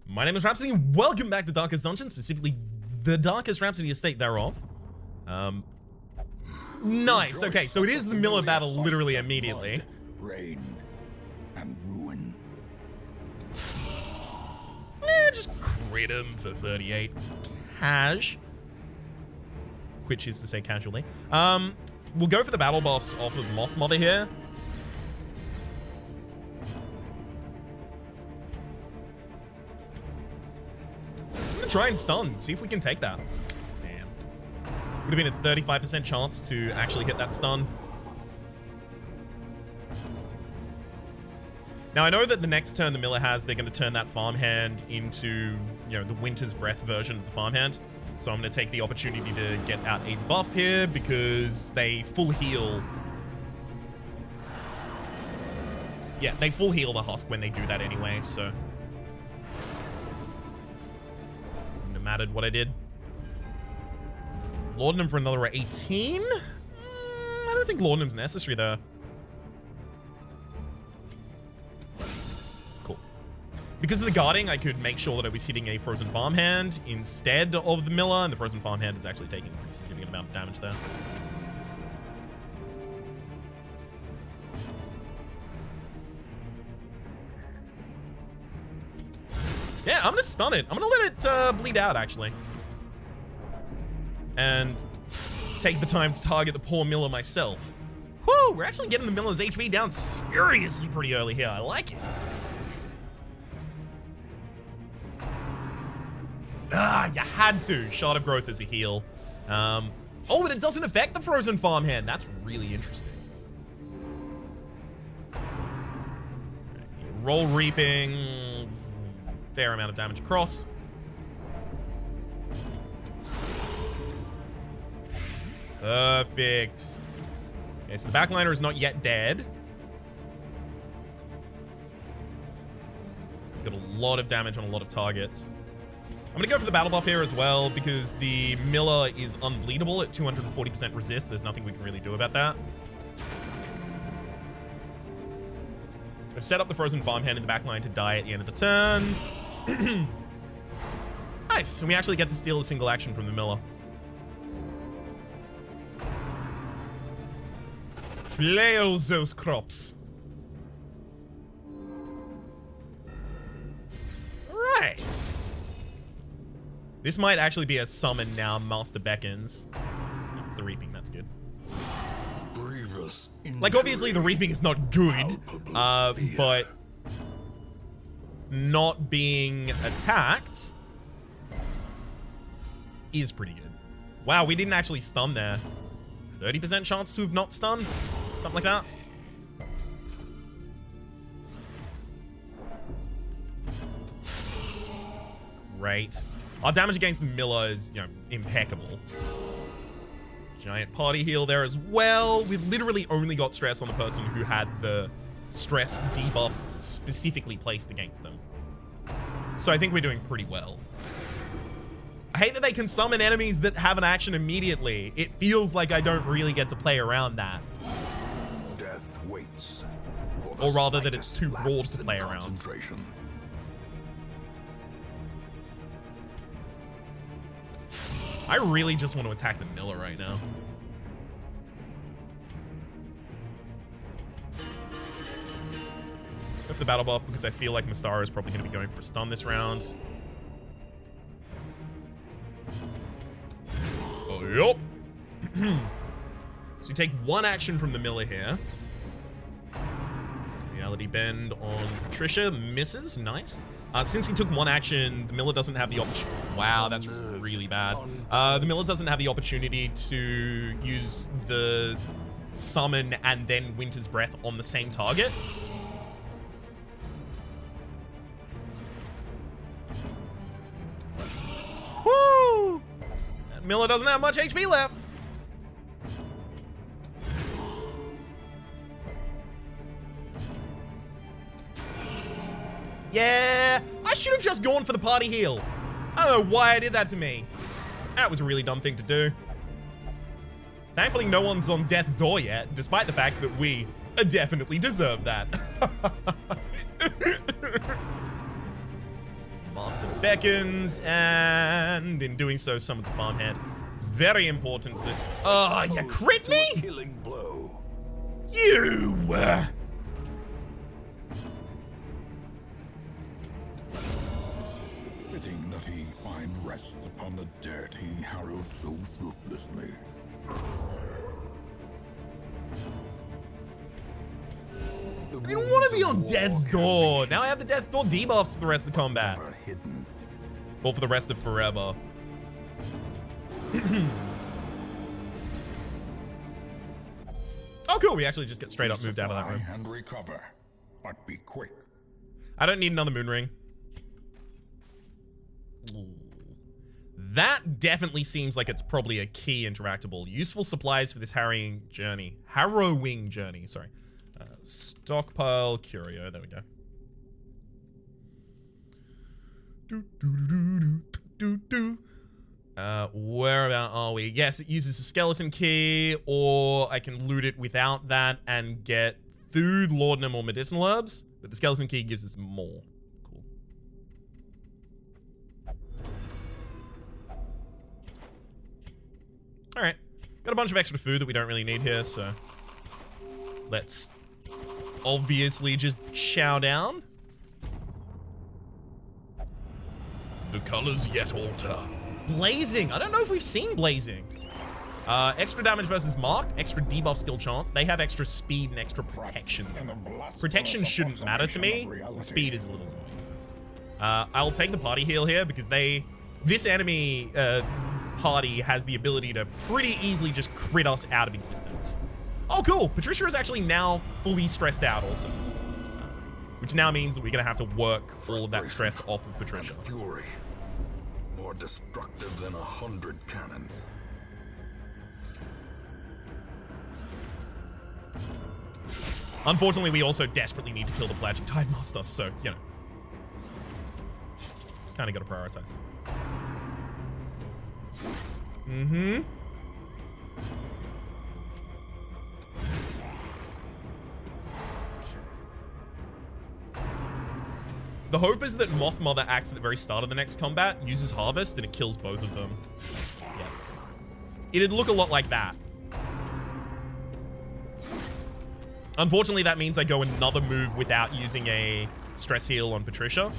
My name is Rhapsody, and welcome back to Darkest Dungeon, specifically the Darkest Rhapsody estate thereof. Nice. Okay, so it is the Miller battle literally immediately. Rain and ruin. Just crit him for 38. Cash. Which is to say casually. We'll go for the battle boss off of Moth Mother here. I'm gonna try and stun, see if we can take that. Damn. Would have been a 35% chance to actually hit that stun. Now, I know that the next turn the Miller has, they're going to turn that farmhand into, you know, the Winter's Breath version of the farmhand. So I'm going to take the opportunity to get out a buff here because they full heal. Yeah, they full heal the husk when they do that anyway, so. Wouldn't have mattered what I did. Laudanum for another 18? I don't think Laudanum's necessary there. Because of the guarding, I could make sure that I was hitting a Frozen Farmhand instead of the Miller, and the Frozen Farmhand is actually taking a pretty significant amount of damage there. Yeah, I'm gonna stun it. I'm gonna let it bleed out, actually. And take the time to target the poor Miller myself. Whoo! We're actually getting the Miller's HP down seriously pretty early here. I like it. Ah, you had to. Shard of Growth is a heal. Oh, but it doesn't affect the Frozen Farmhand. That's really interesting. Roll Reaping. Fair amount of damage across. Perfect. Okay, so the backliner is not yet dead. Got a lot of damage on a lot of targets. I'm gonna go for the battle buff here as well because the Miller is unbleedable at 240% resist. There's nothing we can really do about that. I've set up the Frozen Farmhand in the backline to die at the end of the turn. Nice, and we actually get to steal a single action from the Miller. Flail those crops. Alright. This might actually be a summon now, Master Beckons. It's the Reaping, that's good. Like, obviously the Reaping is not good, but not being attacked is pretty good. Wow, we didn't actually stun there. 30% chance to have not stunned? Something like that. Great. Our damage against the Miller is, you know, impeccable. Giant party heal there as well. We've literally only got stress on the person who had the stress debuff specifically placed against them. So I think we're doing pretty well. I hate that they can summon enemies that have an action immediately. It feels like I don't really get to play around that. Death waits. Or rather that it's too broad to play around. I really just want to attack the Miller right now. With the battle buff because I feel like Mastara is probably going to be going for a stun this round. Oh, yup. So you take one action from the Miller here. Reality Bend on Patricia. Misses. Nice. Since we took one action, the Miller doesn't have the option. Wow, that's really bad. The Miller doesn't have the opportunity to use the summon and then Winter's Breath on the same target. Woo! That Miller doesn't have much HP left. Yeah, I should have just gone for the party heal. I don't know why I did that to me. That was a really dumb thing to do. Thankfully, no one's on death's door yet, despite the fact that we definitely deserve that. Master beckons, and in doing so, summons a farmhand. Very important that... Oh, you crit me? Killing blow. You! Fitting that he find rest upon the dirt he harrowed so fruitlessly. I didn't want to be on Death's Door. Now I have the Death's Door debuffs for the rest of the combat. Hidden. Well, for the rest of forever. Oh, cool. We actually just get straight up moved out of that room. And recover, but be quick. I don't need another moon ring. Ooh. That definitely seems like it's probably a key interactable. Useful supplies for this harrowing journey. Sorry. Stockpile curio. There we go. Where about are we? Yes, it uses a skeleton key, or I can loot it without that and get food, laudanum, or medicinal herbs. But the skeleton key gives us more. Cool. All right. Got a bunch of extra food that we don't really need here, so let's obviously just chow down. The colors yet alter. Blazing. I don't know if we've seen blazing. Extra damage versus Mark, extra debuff skill chance. They have extra speed and extra protection. Protection shouldn't matter to me. Speed is a little annoying. I'll take the party heal here because this enemy party has the ability to pretty easily just crit us out of existence. Oh, cool. Patricia is actually now fully stressed out also. Which now means that we're going to have to work all of that stress off of Patricia. Fury. More destructive than 100 cannons. Unfortunately, we also desperately need to kill the Pelagic Tidemaster, so, you know. Kind of got to prioritize. Mm-hmm. The hope is that Moth Mother acts at the very start of the next combat, uses Harvest, and it kills both of them. Yeah. It'd look a lot like that. Unfortunately, that means I go another move without using a stress heal on Patricia.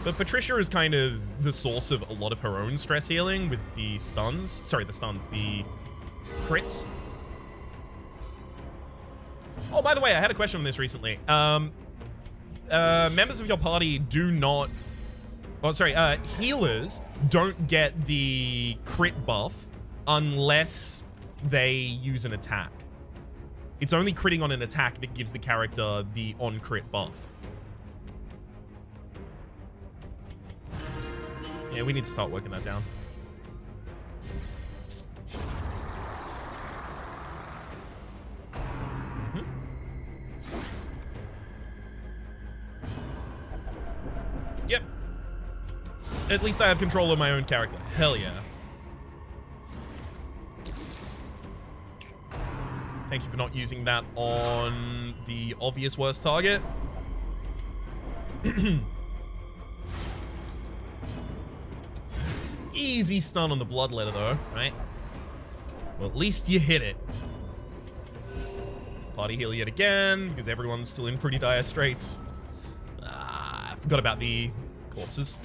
But Patricia is kind of the source of a lot of her own stress healing with the stuns. Sorry, the crits. Oh, by the way, I had a question on this recently. Members of your party do not... Oh, sorry, healers don't get the crit buff unless they use an attack. It's only critting on an attack that gives the character the on-crit buff. Yeah, we need to start working that down. Mm-hmm. Yep. At least I have control of my own character. Hell yeah. Thank you for not using that on the obvious worst target. Easy stun on the Bloodletter, though, right? Well, at least you hit it. Party heal yet again, because everyone's still in pretty dire straits. I forgot about the corpses.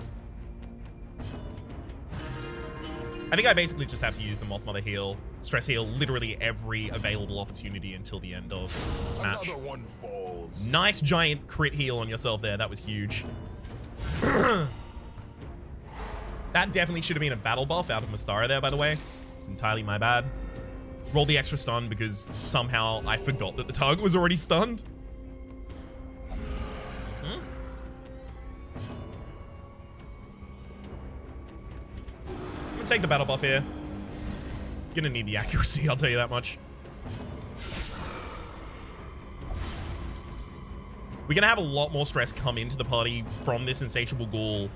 I think I basically just have to use the Moth Mother heal, stress heal, literally every available opportunity until the end of this match. Another one falls. Nice giant crit heal on yourself there. That was huge. That definitely should have been a battle buff out of Mystara there, by the way. It's entirely my bad. Roll the extra stun because somehow I forgot that the target was already stunned. Hmm? I'm gonna take the battle buff here. Gonna need the accuracy, I'll tell you that much. We're gonna have a lot more stress come into the party from this insatiable ghoul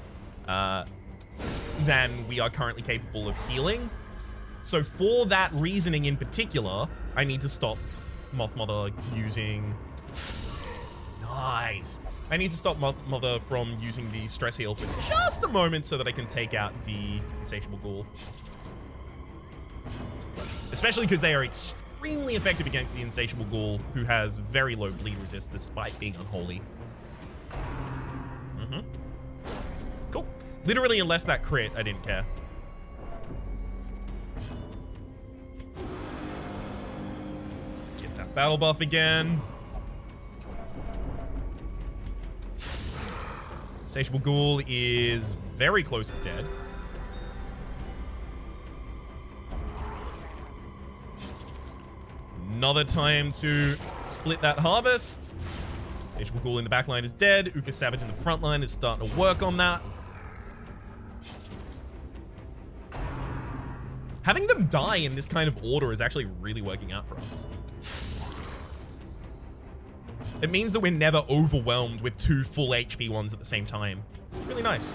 than we are currently capable of healing. So for that reasoning in particular, I need to stop Moth Mother using... Nice. I need to stop Mother from using the stress heal for just a moment so that I can take out the Insatiable Ghoul. Especially because they are extremely effective against the Insatiable Ghoul, who has very low bleed resist despite being unholy. Cool. Literally, unless that crit, I didn't care. Get that battle buff again. Insatiable Ghoul is very close to dead. Another time to split that harvest. Insatiable Ghoul in the back line is dead. Uka Savage in the front line is starting to work on that. Having them die in this kind of order is actually really working out for us. It means that we're never overwhelmed with 2 full HP ones at the same time. It's really nice.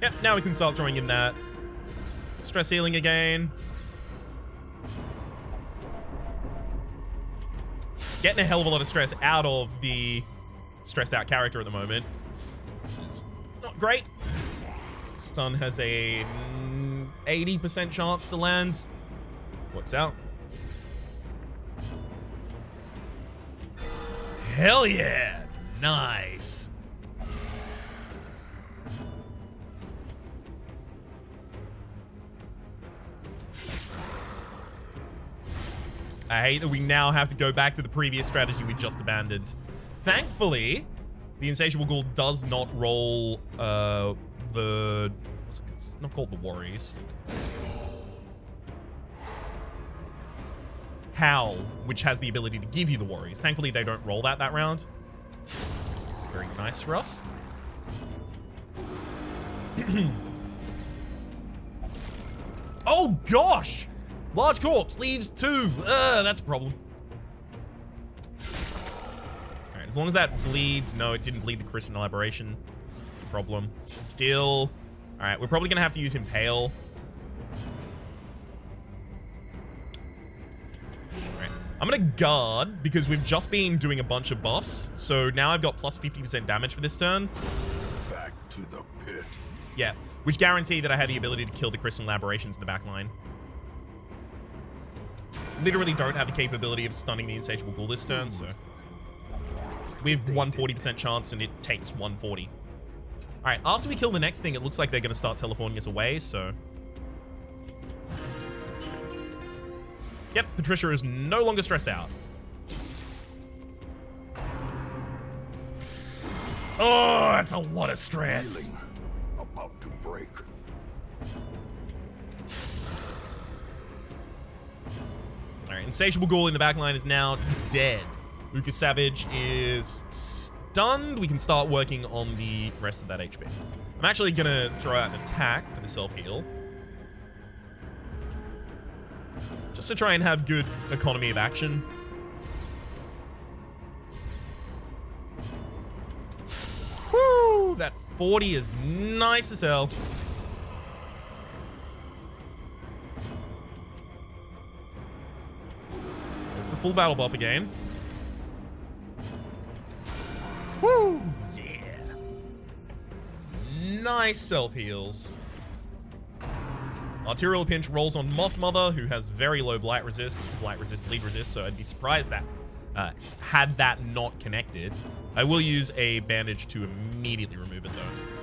Yep, now we can start throwing in that stress healing again. Getting a hell of a lot of stress out of the stressed out character at the moment, which is not great. Stun has a 80% chance to land. Works out. Hell yeah! Nice. I hate that we now have to go back to the previous strategy we just abandoned. Thankfully, the Insatiable Ghoul does not roll it's not called the Worries. Howl, which has the ability to give you the Worries. Thankfully, they don't roll that round. Very nice for us. Oh, gosh! Large corpse leaves 2. That's a problem. Alright, as long as that bleeds. No, it didn't bleed the Crystal Aberration. Problem. Still. Alright, we're probably going to have to use Impale. Alright. I'm going to guard because we've just been doing a bunch of buffs. So now I've got plus 50% damage for this turn. Back to the pit. Yeah, which guarantee that I had the ability to kill the Crystal Aberrations in the back line. Literally don't have the capability of stunning the Insatiable Ghoul this turn, so we have 140% chance and it takes 140. Alright, after we kill the next thing, it looks like they're going to start teleporting us away, so... Yep, Patricia is no longer stressed out. Oh, that's a lot of stress. Feeling about to break. Alright, Insatiable Ghoul in the back line is now dead. Uka Savage is stunned. We can start working on the rest of that HP. I'm actually going to throw out an attack for the self-heal. Just to try and have good economy of action. Woo! That 40 is nice as hell. Full battle buff again. Woo! Yeah. Nice self-heals. Arterial Pinch rolls on Moth Mother, who has very low blight resist, bleed resist, so I'd be surprised that had that not connected. I will use a bandage to immediately remove it though.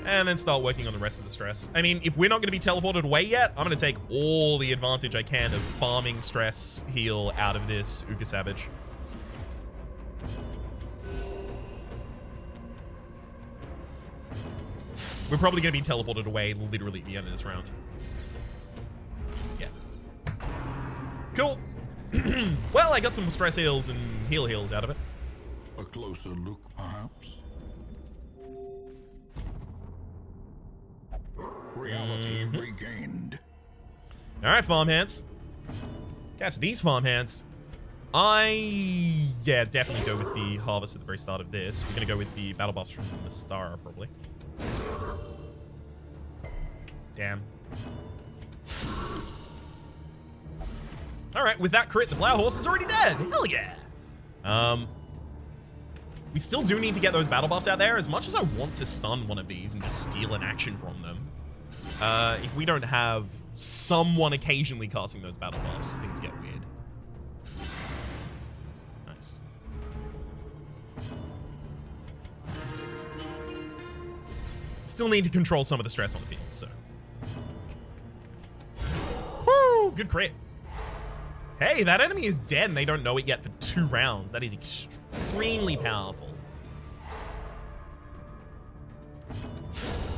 And then start working on the rest of the stress. I mean, if we're not going to be teleported away yet, I'm going to take all the advantage I can of farming stress heal out of this Uka Savage. We're probably going to be teleported away literally at the end of this round. Yeah. Cool. Well, I got some stress heals and heals out of it. A closer look, perhaps? Reality regained. All right, farmhands. Catch these farmhands. Yeah, definitely go with the harvest at the very start of this. We're going to go with the battle buffs from Mystara, probably. Damn. All right, with that crit, the Plow Horse is already dead. Hell yeah. We still do need to get those battle buffs out there. As much as I want to stun one of these and just steal an action from them, if we don't have someone occasionally casting those battle buffs, things get weird. Nice. Still need to control some of the stress on the field, so. Woo! Good crit. Hey, that enemy is dead and they don't know it yet for 2 rounds. That is extremely powerful.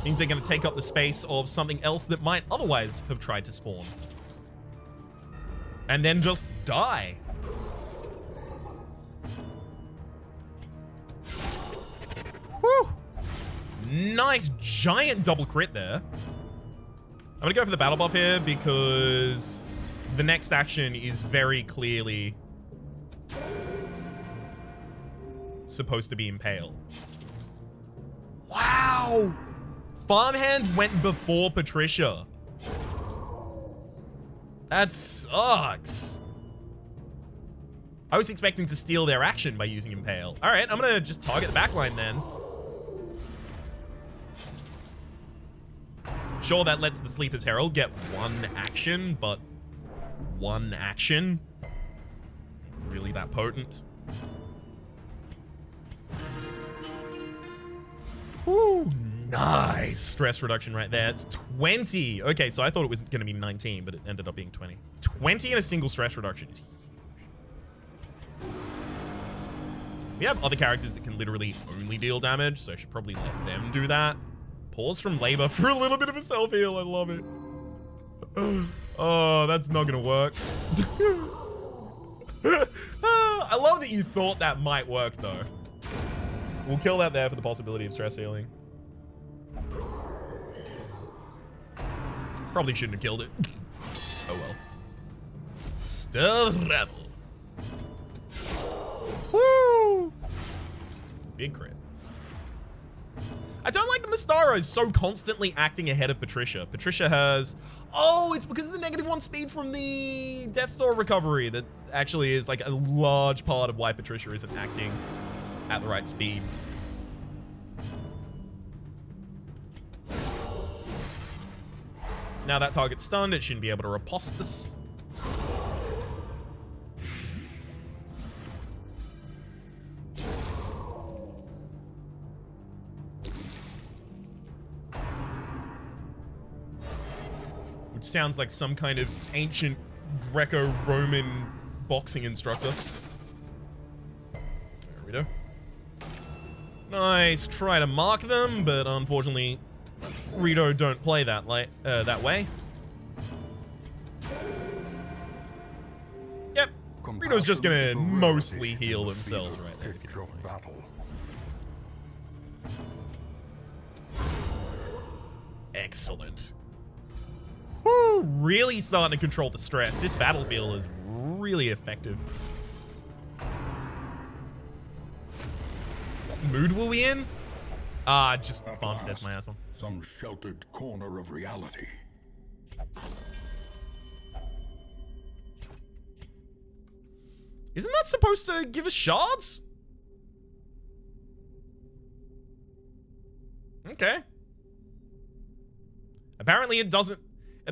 Means they're going to take up the space of something else that might otherwise have tried to spawn. And then just die. Woo! Nice giant double crit there. I'm going to go for the battle buff here because the next action is very clearly supposed to be Impale. Wow! Farmhand went before Patricia. That sucks. I was expecting to steal their action by using Impale. All right, I'm going to just target the backline then. Sure, that lets the Sleeper's Herald get 1 action, but 1 action? Really that potent? Ooh, nice stress reduction right there. It's 20. Okay, so I thought it was going to be 19, but it ended up being 20. 20 in a single stress reduction is huge. We have other characters that can literally only deal damage, so I should probably let them do that. Pause from labor for a little bit of a self-heal. I love it. Oh, that's not gonna work. I love that you thought that might work, though. We'll kill that there for the possibility of stress healing. Probably shouldn't have killed it. Oh well. Still rebel. Woo! Big crit. I don't like that Mystara is so constantly acting ahead of Patricia. Patricia has... Oh, it's because of the -1 speed from the Death Store recovery that actually is like a large part of why Patricia isn't acting at the right speed. Now that target's stunned, it shouldn't be able to riposte us. Which sounds like some kind of ancient Greco-Roman boxing instructor. There we go. Nice try to mark them, but unfortunately, Rito don't play that way. Yep, Rito's just gonna mostly heal themselves right there. Excellent. Woo, really starting to control the stress. This battlefield is really effective. What mood were we in? Just Farmstead's my ass one. Some sheltered corner of reality. Isn't that supposed to give us shards? Okay. Apparently it doesn't.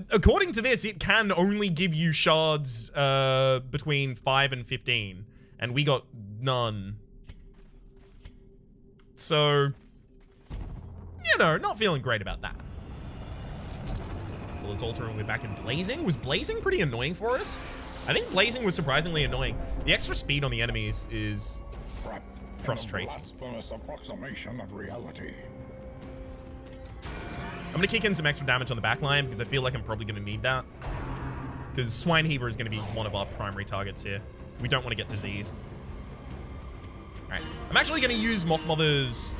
According to this, it can only give you shards between 5 and 15. And we got none. So, you know, not feeling great about that. Well, it's altering. We're back in Blazing. Was Blazing pretty annoying for us? I think Blazing was surprisingly annoying. The extra speed on the enemies is frustrating. Blasphemous approximation of reality. I'm going to kick in some extra damage on the backline because I feel like I'm probably going to need that. Because Swine Heaver is going to be one of our primary targets here. We don't want to get diseased. Alright. I'm actually going to use Mothmother's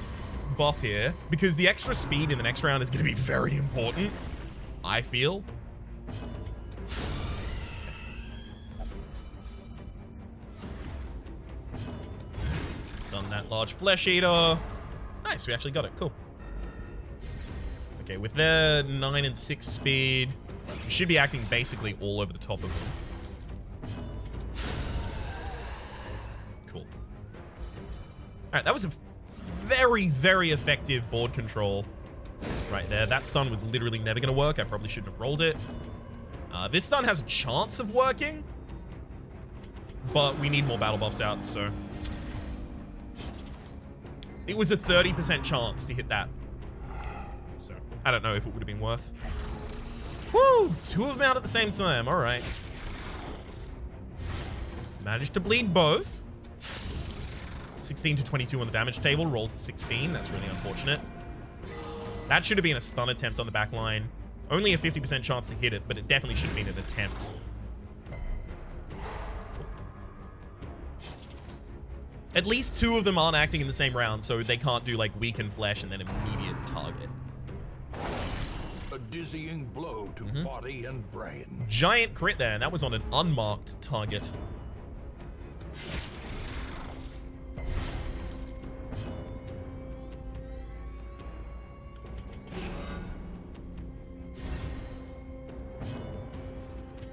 buff here because the extra speed in the next round is going to be very important, I feel. Stun that large flesh eater. Nice, we actually got it. Cool. Okay, with their 9 and 6 speed, we should be acting basically all over the top of them. Cool. Alright, that was a very, very effective board control right there. That stun was literally never going to work. I probably shouldn't have rolled it. This stun has a chance of working, but we need more battle buffs out, so... It was a 30% chance to hit that. So, I don't know if it would have been worth. Woo! 2 of them out at the same time. All right. Managed to bleed both. 16 to 22 on the damage table. Rolls to 16. That's really unfortunate. That should have been a stun attempt on the back line. Only a 50% chance to hit it, but it definitely should have been an attempt. At least 2 of them aren't acting in the same round, so they can't do, like, weaken flesh and then immediate target. A dizzying blow to body and brain. Giant crit there, and that was on an unmarked target.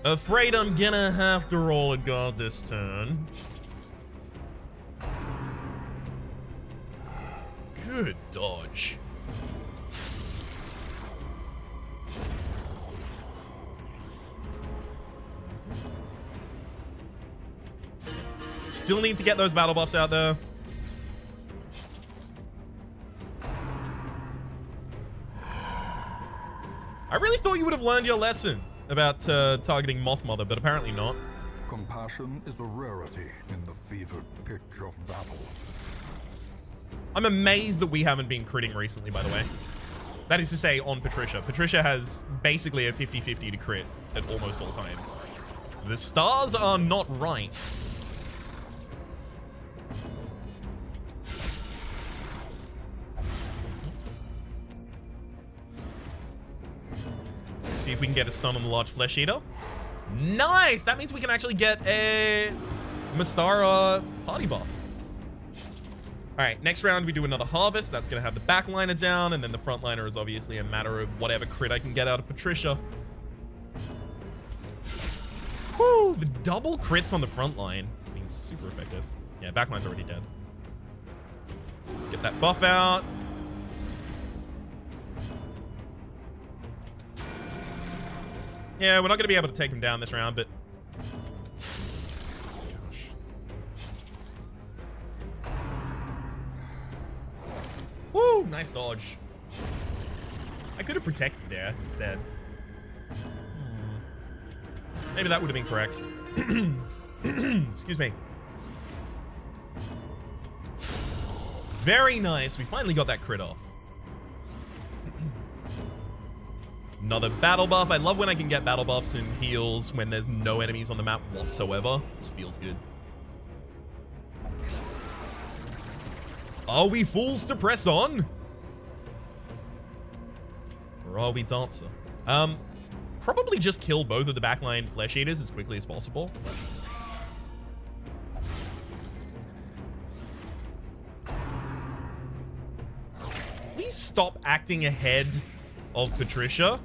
Afraid I'm gonna have to roll a guard this turn. Good dodge. Still need to get those battle buffs out there. I really thought you would have learned your lesson about targeting Moth Mother, but apparently not. Compassion is a rarity in the fevered pitch of battle. I'm amazed that we haven't been critting recently, by the way. That is to say, on Patricia. Patricia has basically a 50-50 to crit at almost all times. The stars are not right. See if we can get a stun on the large flesh eater. Nice! That means we can actually get a Mystara party buff. Alright, next round we do another harvest. That's going to have the backliner down, and then the frontliner is obviously a matter of whatever crit I can get out of Patricia. Woo! The double crits on the front line means super effective. Yeah, backline's already dead. Get that buff out. Yeah, we're not going to be able to take him down this round, but... Woo! Nice dodge. I could have protected there instead. Maybe that would have been correct. Excuse me. Very nice. We finally got that crit off. Another battle buff. I love when I can get battle buffs and heals when there's no enemies on the map whatsoever. This feels good. Are we fools to press on? Or are we dancer? Probably just kill both of the backline flesh eaters as quickly as possible. Please stop acting ahead of Patricia.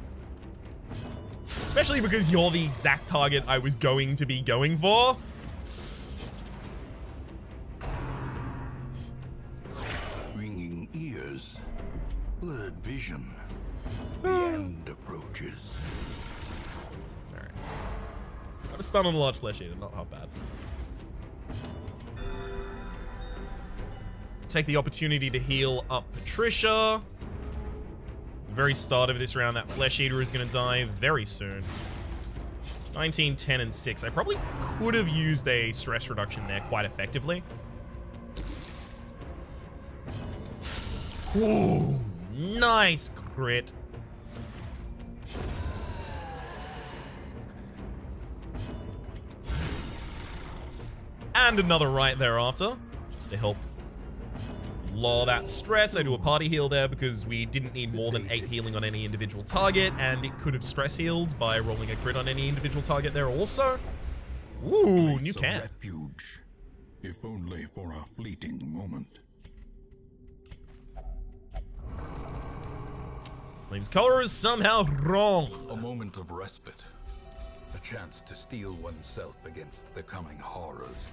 Especially because you're the exact target I was going to be going for. Ringing ears, blurred vision. The end approaches. Alright. Got a stun on the large flesh eater, not half bad. Take the opportunity to heal up Patricia. The very start of this round, that flesh eater is going to die very soon. 19, 10, and 6. I probably could have used a stress reduction there quite effectively. Ooh, nice crit. And another right thereafter, just to help lull that stress. I do a party heal there because we didn't need more than 8 healing on any individual target, and it could have stress healed by rolling a crit on any individual target there also. Ooh, new camp. Refuge, if only for a fleeting moment. Flame's color is somehow wrong. A moment of respite. A chance to steel oneself against the coming horrors.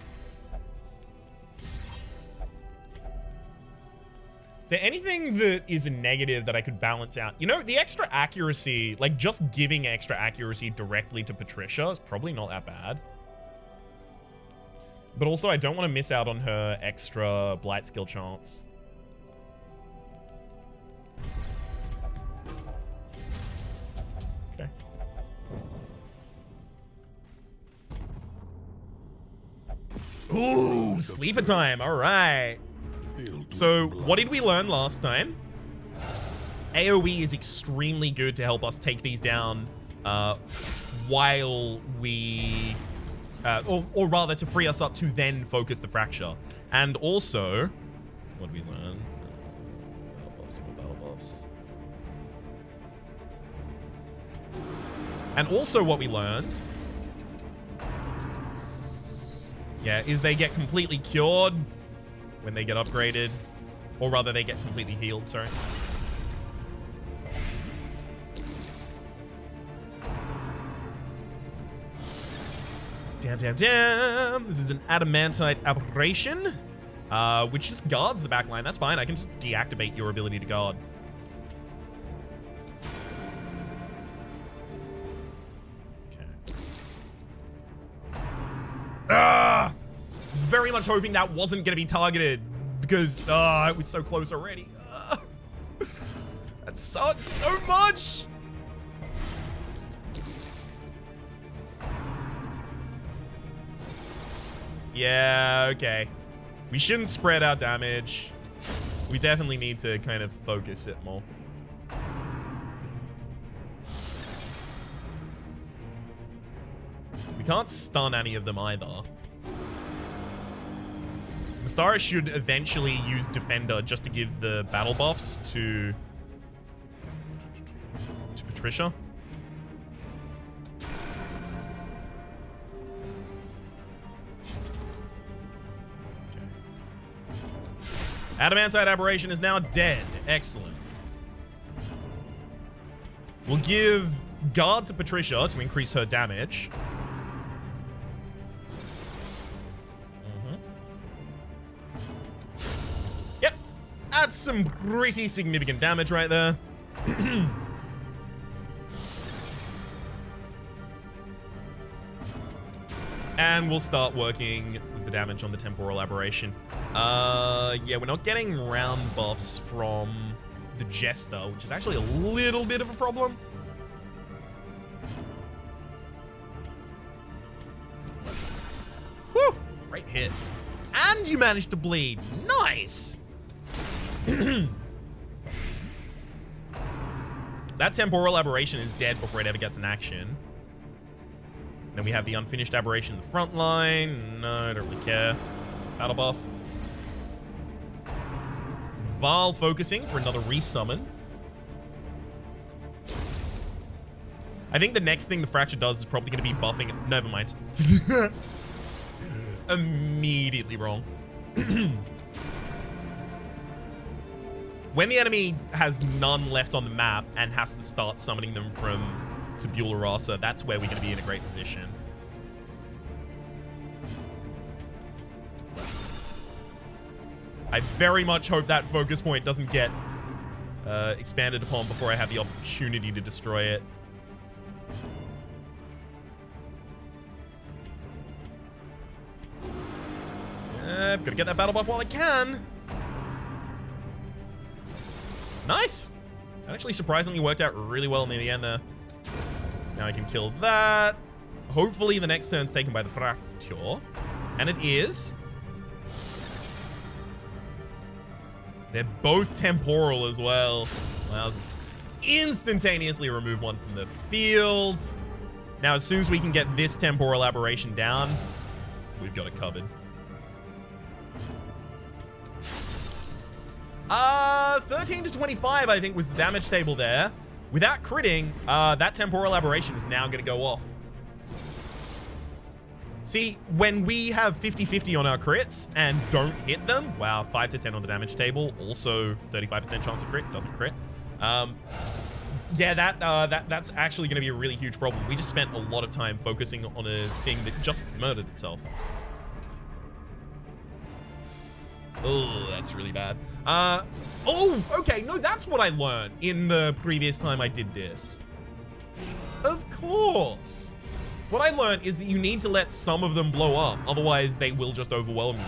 Is there anything that is a negative that I could balance out? You know, the extra accuracy, like just giving extra accuracy directly to Patricia is probably not that bad. But also, I don't want to miss out on her extra blight skill chance. Okay. Ooh, sleeper time. All right. So, what did we learn last time? AoE is extremely good to help us take these down while we... or rather, to free us up to then focus the fracture. And also... What did we learn? Battle buffs. And also what we learned... Yeah, is they get completely cured when they get upgraded. Or rather, they get completely healed, sorry. Damn, damn, damn. This is an adamantite aberration, which just guards the backline. That's fine. I can just deactivate your ability to guard. Okay. Ah! Very much hoping that wasn't going to be targeted because it was so close already. That sucks so much. Yeah, okay. We shouldn't spread our damage. We definitely need to kind of focus it more. We can't stun any of them either. Mystara should eventually use Defender just to give the battle buffs to Patricia. Adamantite Aberration is now dead. Excellent. We'll give Guard to Patricia to increase her damage. Yep. That's some pretty significant damage right there. And we'll start working with the damage on the Temporal Aberration. Yeah, we're not getting round buffs from the Jester, which is actually a little bit of a problem. Whew! Great hit. And you managed to bleed. Nice! That Temporal Aberration is dead before it ever gets an action. Then we have the Unfinished Aberration in the front line. No, I don't really care. Battle buff. Val focusing for another resummon. I think the next thing the Fracture does is probably going to be buffing. Never mind. Immediately wrong. When the enemy has none left on the map and has to start summoning them from Tabula Rasa, that's where we're going to be in a great position. I very much hope that focus point doesn't get expanded upon before I have the opportunity to destroy it. I've got to get that battle buff while I can. Nice! That actually surprisingly worked out really well near the end there. Now I can kill that. Hopefully the next turn's taken by the Fracture. And it is. They're both temporal as well. Well, instantaneously remove one from the fields. Now, as soon as we can get this Temporal Aberration down, we've got it covered. 13 to 25, I think, was the damage table there. Without critting, that Temporal Aberration is now going to go off. See, when we have 50-50 on our crits and don't hit them, wow, 5 to 10 on the damage table, also 35% chance of crit, doesn't crit. Yeah, that's actually going to be a really huge problem. We just spent a lot of time focusing on a thing that just murdered itself. Oh, that's really bad. Oh, okay. No, that's what I learned in the previous time I did this. Of course. What I learned is that you need to let some of them blow up. Otherwise, they will just overwhelm you.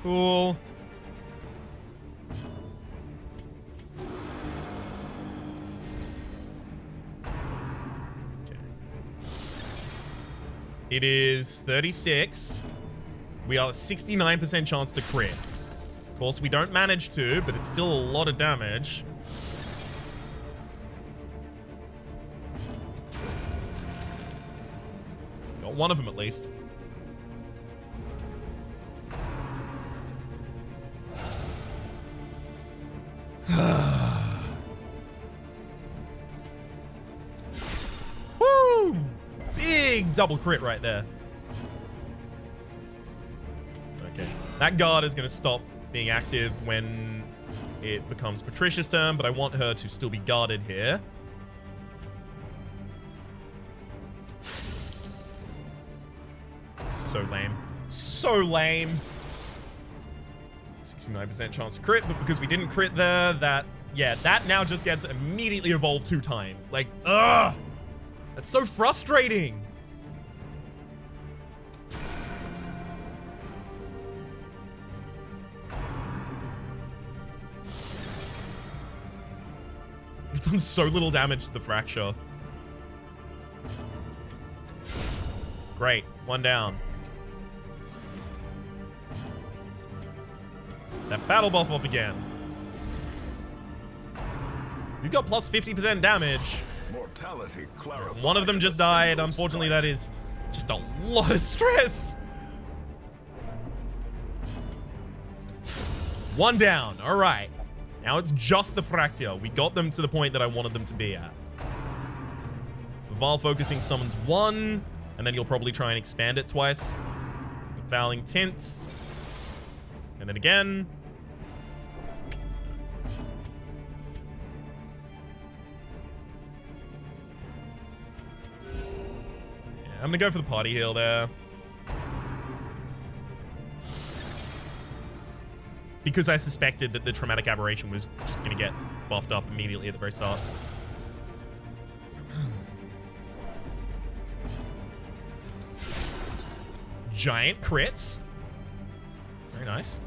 Cool. Okay. It is 36. We are 69% chance to crit. Of course, we don't manage to, but it's still a lot of damage. Got one of them at least. Woo! Big double crit right there. Okay. That guard is going to stop being active when it becomes Patricia's turn, but I want her to still be guarded here. So lame. So lame. 69% chance to crit, but because we didn't crit there, that now just gets immediately evolved 2 times. Like, ugh! That's so frustrating! We've done so little damage to the fracture. Great, 1 down. That battle buff up again. We've got plus 50% damage. Mortality clarified. One of them just died. Unfortunately, that is just a lot of stress. 1 down. All right. Now it's just the Fractia. We got them to the point that I wanted them to be at. Val focusing summons 1, and then you'll probably try and expand it twice. The Fouling Tint. And then again. I'm gonna go for the party heal there. Because I suspected that the traumatic aberration was just gonna get buffed up immediately at the very start. Giant crits. Very nice.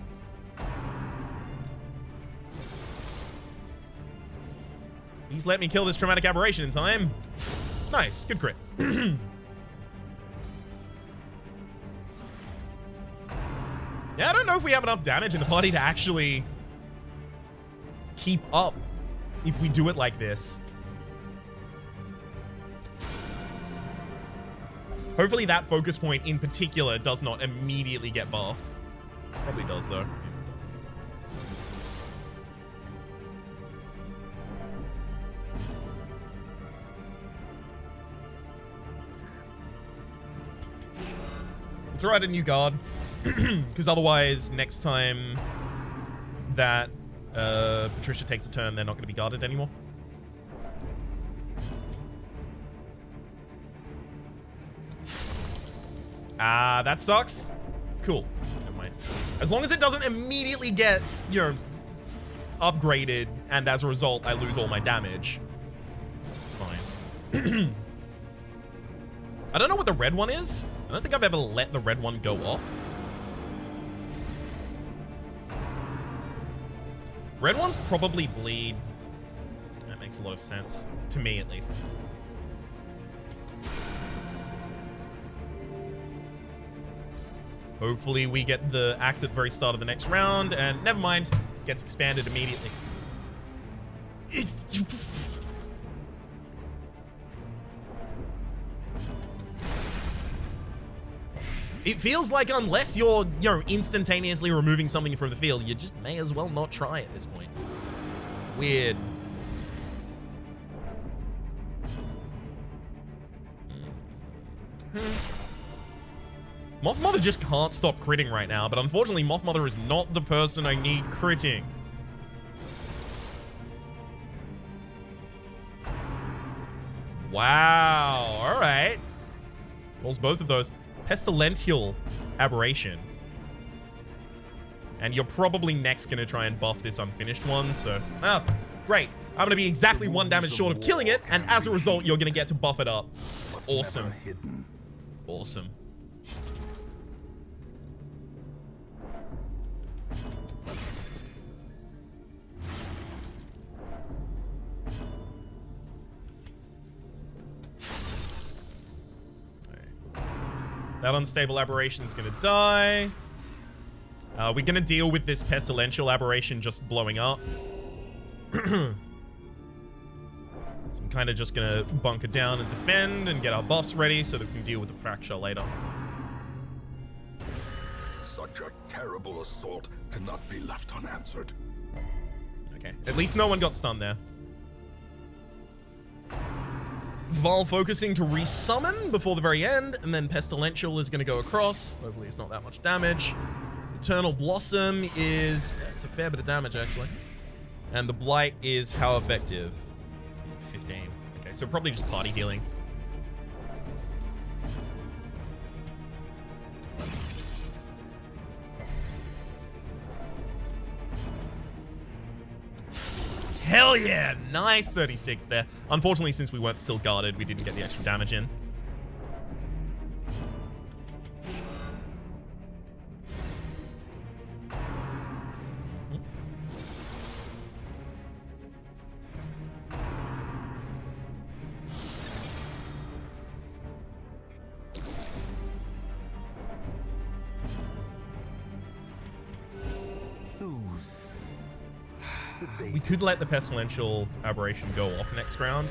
Please let me kill this traumatic aberration in time. Nice, good crit. Yeah, I don't know if we have enough damage in the party to actually keep up if we do it like this. Hopefully that focus point in particular does not immediately get buffed. Probably does, though. We'll throw out a new guard. Because otherwise, next time that Patricia takes a turn, they're not going to be guarded anymore. That sucks. Cool. Never mind. As long as it doesn't immediately get, you know, upgraded, and as a result, I lose all my damage. It's fine. I don't know what the red one is. I don't think I've ever let the red one go off. Red ones probably bleed. That makes a lot of sense. To me, at least. Hopefully we get the act at the very start of the next round, and never mind, gets expanded immediately. It feels like unless you're, you know, instantaneously removing something from the field, you just may as well not try at this point. Weird. Moth Mother just can't stop critting right now, but unfortunately Moth Mother is not the person I need critting. Wow, alright. Rolls both of those. Pestilential Aberration. And you're probably next going to try and buff this unfinished one, so... Ah, great. I'm going to be exactly 1 damage short of killing it, and as a result, you're going to get to buff it up. Awesome. Awesome. That unstable aberration is going to die. We're going to deal with this pestilential aberration just blowing up. So I'm kind of just going to bunker down and defend and get our buffs ready so that we can deal with the fracture later. Such a terrible assault cannot be left unanswered. Okay, at least no one got stunned there. Val focusing to resummon before the very end, and then Pestilential is going to go across. Hopefully it's not that much damage. Eternal Blossom is... it's a fair bit of damage, actually. And the Blight is how effective? 15. Okay, so probably just party healing. Hell yeah! Nice 36 there. Unfortunately, since we weren't still guarded, we didn't get the extra damage in. We could let the Pestilential Aberration go off next round.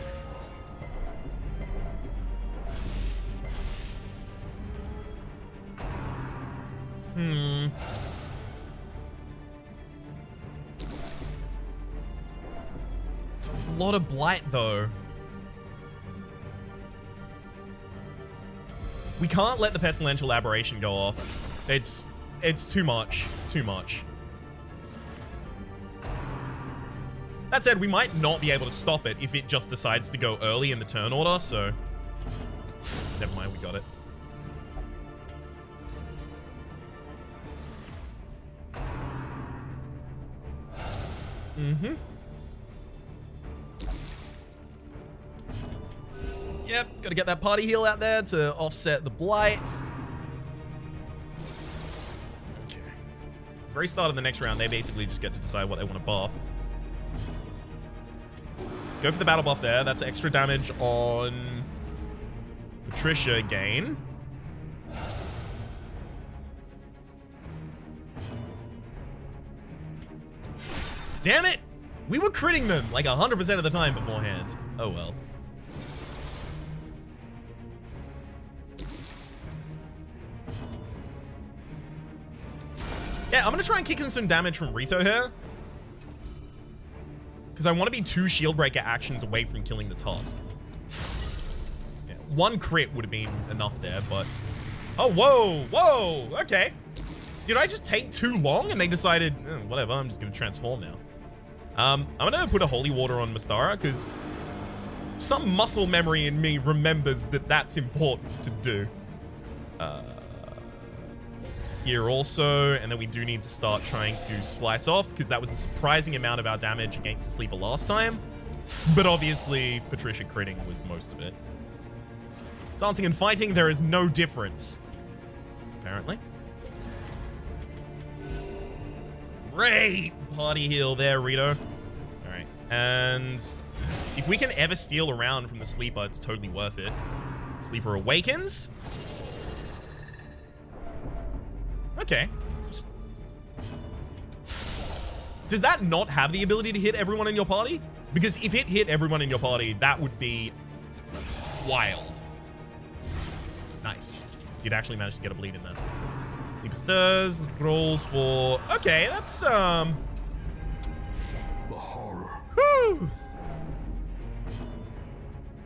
It's a lot of Blight, though. We can't let the Pestilential Aberration go off. It's too much. It's too much. That said, we might not be able to stop it if it just decides to go early in the turn order, so... never mind, we got it. Yep, gotta get that party heal out there to offset the Blight. Okay. Very start of the next round, they basically just get to decide what they want to buff. Go for the battle buff there. That's extra damage on Patricia again. Damn it! We were critting them like 100% of the time beforehand. Oh well. Yeah, I'm gonna try and kick in some damage from Rito here. Because I want to be 2 shield breaker actions away from killing this husk. Yeah, 1 crit would have been enough there, but... oh, whoa, whoa, okay. Did I just take too long and they decided, whatever, I'm just going to transform now. I'm going to put a Holy Water on Mystara because some muscle memory in me remembers that that's important to do. Here also, and then we do need to start trying to slice off because that was a surprising amount of our damage against the Sleeper last time. But obviously, Patricia critting was most of it. Dancing and fighting, there is no difference. Apparently. Great party heal there, Rito. Alright, and if we can ever steal a round from the Sleeper, it's totally worth it. Sleeper awakens. Okay. Does that not have the ability to hit everyone in your party? Because if it hit everyone in your party, that would be wild. Nice. Did actually manage to get a bleed in there. Sleeper stirs, rolls for... okay, that's, The horror. Whew.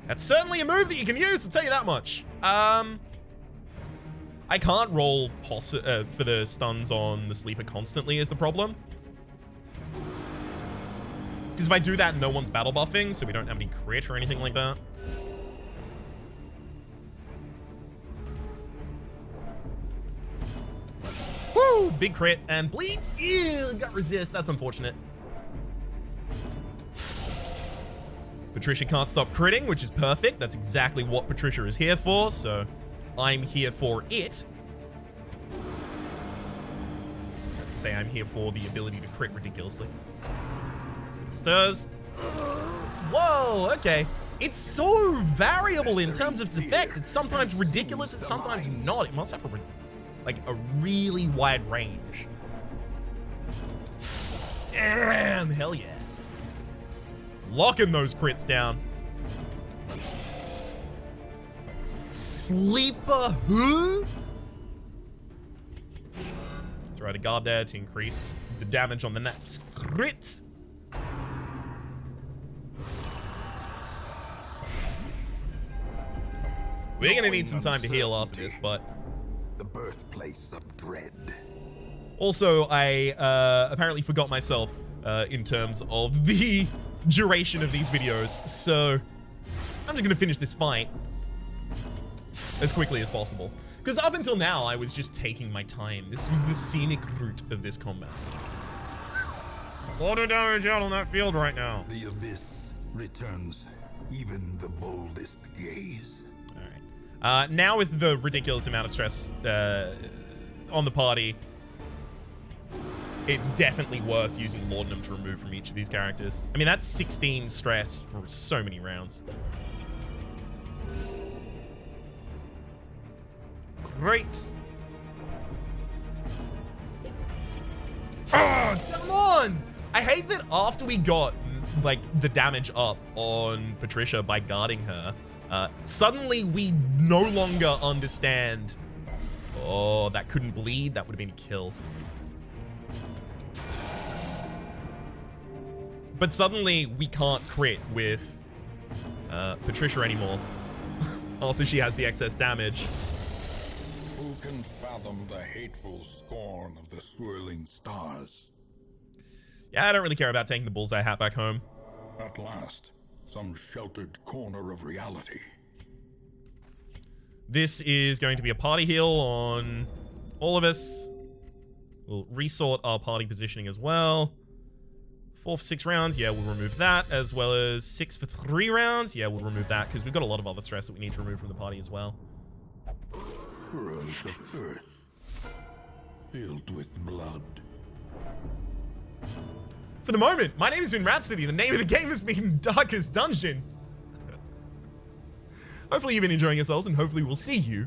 That's certainly a move that you can use, to tell you that much. I can't roll for the stuns on the sleeper constantly is the problem. Because if I do that, no one's battle buffing, so we don't have any crit or anything like that. Woo! Big crit and bleed. Ew, got resist. That's unfortunate. Patricia can't stop critting, which is perfect. That's exactly what Patricia is here for, so I'm here for it. That's to say, I'm here for the ability to crit ridiculously. Stirs. Whoa, okay. It's so variable in terms of its effect. It's sometimes ridiculous, it's sometimes not. It must have a really wide range. Damn, hell yeah. Locking those crits down. Sleeper who? Throw a guard there to increase the damage on the next crit. We're gonna need some time to heal after this, but the birthplace of dread. Also, I apparently forgot myself in terms of the duration of these videos, so I'm just gonna finish this fight as quickly as possible. Because up until now, I was just taking my time. This was the scenic route of this combat. A lot of damage out on that field right now. The abyss returns even the boldest gaze. Now with the ridiculous amount of stress on the party, it's definitely worth using Laudanum to remove from each of these characters. I mean, that's 16 stress for so many rounds. Great. Oh, come on! I hate that after we got, like, the damage up on Patricia by guarding her, suddenly we no longer understand. Oh, that couldn't bleed. That would have been a kill. But suddenly we can't crit with Patricia anymore after she has the excess damage. Who can fathom the hateful scorn of the swirling stars? Yeah, I don't really care about taking the bullseye hat back home. At last, some sheltered corner of reality. This is going to be a party heal on all of us. We'll resort our party positioning as well. 4 for 6 rounds. Yeah, we'll remove that. As well as 6 for 3 rounds. Yeah, we'll remove that because we've got a lot of other stress that we need to remove from the party as well. Furrows of earth filled with blood. For the moment, my name has been Rhapsody. The name of the game has been Darkest Dungeon. Hopefully you've been enjoying yourselves, and hopefully we'll see you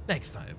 next time.